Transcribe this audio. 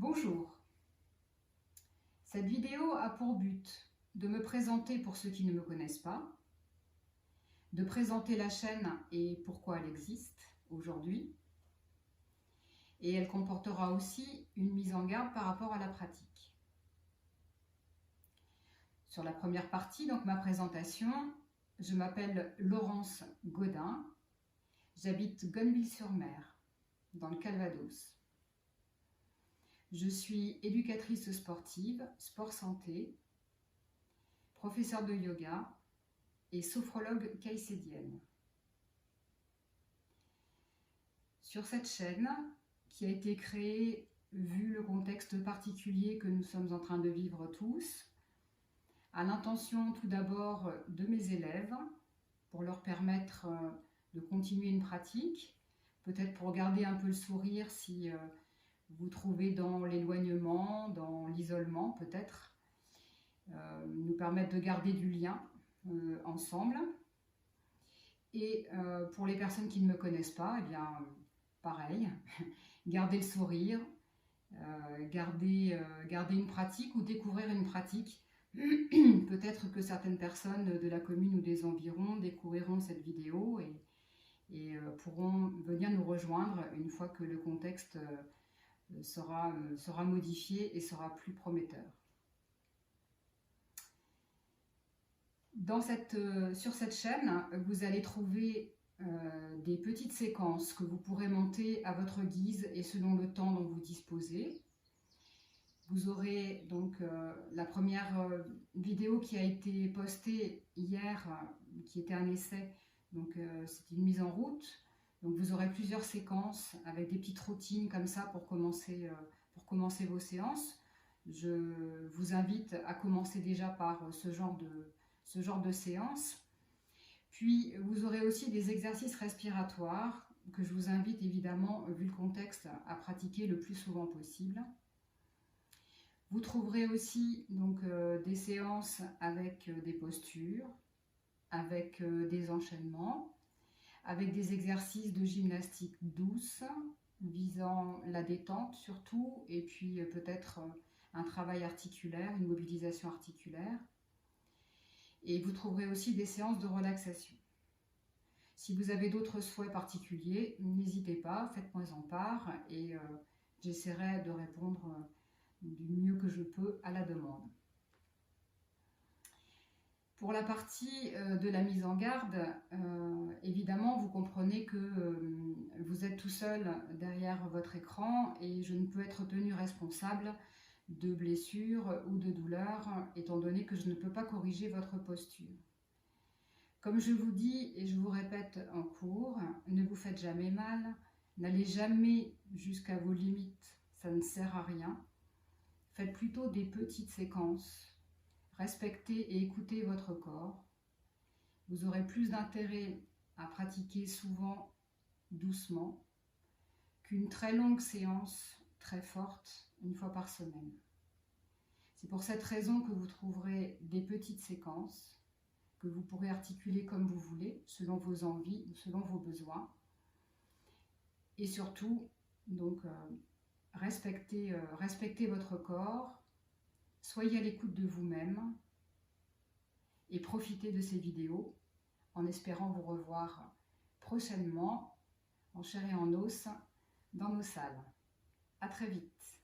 Bonjour. Cette vidéo a pour but de me présenter pour ceux qui ne me connaissent pas, de présenter la chaîne et pourquoi elle existe aujourd'hui, et elle comportera aussi une mise en garde par rapport à la pratique. Sur la première partie, donc ma présentation, je m'appelle Laurence Godin, j'habite Gonneville-sur-Mer, dans le Calvados. Je suis éducatrice sportive, sport-santé, professeure de yoga et sophrologue caïcédienne. Sur cette chaîne, qui a été créée vu le contexte particulier que nous sommes en train de vivre tous, à l'intention tout d'abord de mes élèves, pour leur permettre de continuer une pratique, peut-être pour garder un peu le sourire si vous trouvez dans l'éloignement, dans l'isolement peut-être, nous permettre de garder du lien ensemble. Et pour les personnes qui ne me connaissent pas, eh bien pareil, garder le sourire, garder une pratique ou découvrir une pratique. Peut-être que certaines personnes de la commune ou des environs découvriront cette vidéo et pourront venir nous rejoindre une fois que le contexte sera modifié et sera plus prometteur. Sur cette chaîne, vous allez trouver des petites séquences que vous pourrez monter à votre guise et selon le temps dont vous disposez. Vous aurez donc la première vidéo qui a été postée hier, qui était un essai, donc c'est une mise en route. Donc vous aurez plusieurs séquences avec des petites routines comme ça pour commencer vos séances. Je vous invite à commencer déjà par ce genre de séance. Puis vous aurez aussi des exercices respiratoires que je vous invite évidemment, vu le contexte, à pratiquer le plus souvent possible. Vous trouverez aussi donc des séances avec des postures, avec des enchaînements, avec des exercices de gymnastique douce, visant la détente surtout, et puis peut-être un travail articulaire, une mobilisation articulaire. Et vous trouverez aussi des séances de relaxation. Si vous avez d'autres souhaits particuliers, n'hésitez pas, faites-moi en part, et j'essaierai de répondre du mieux que je peux à la demande. Pour la partie de la mise en garde, évidemment, vous comprenez que vous êtes tout seul derrière votre écran et je ne peux être tenue responsable de blessures ou de douleurs, étant donné que je ne peux pas corriger votre posture. Comme je vous dis et je vous répète en cours, ne vous faites jamais mal, n'allez jamais jusqu'à vos limites, ça ne sert à rien. Faites plutôt des petites séquences. Respectez et écoutez votre corps. Vous aurez plus d'intérêt à pratiquer souvent doucement qu'une très longue séance très forte une fois par semaine. C'est pour cette raison que vous trouverez des petites séquences que vous pourrez articuler comme vous voulez, selon vos envies ou selon vos besoins. Et surtout, donc, respectez votre corps. Soyez à l'écoute de vous-même et profitez de ces vidéos en espérant vous revoir prochainement en chair et en os dans nos salles. À très vite.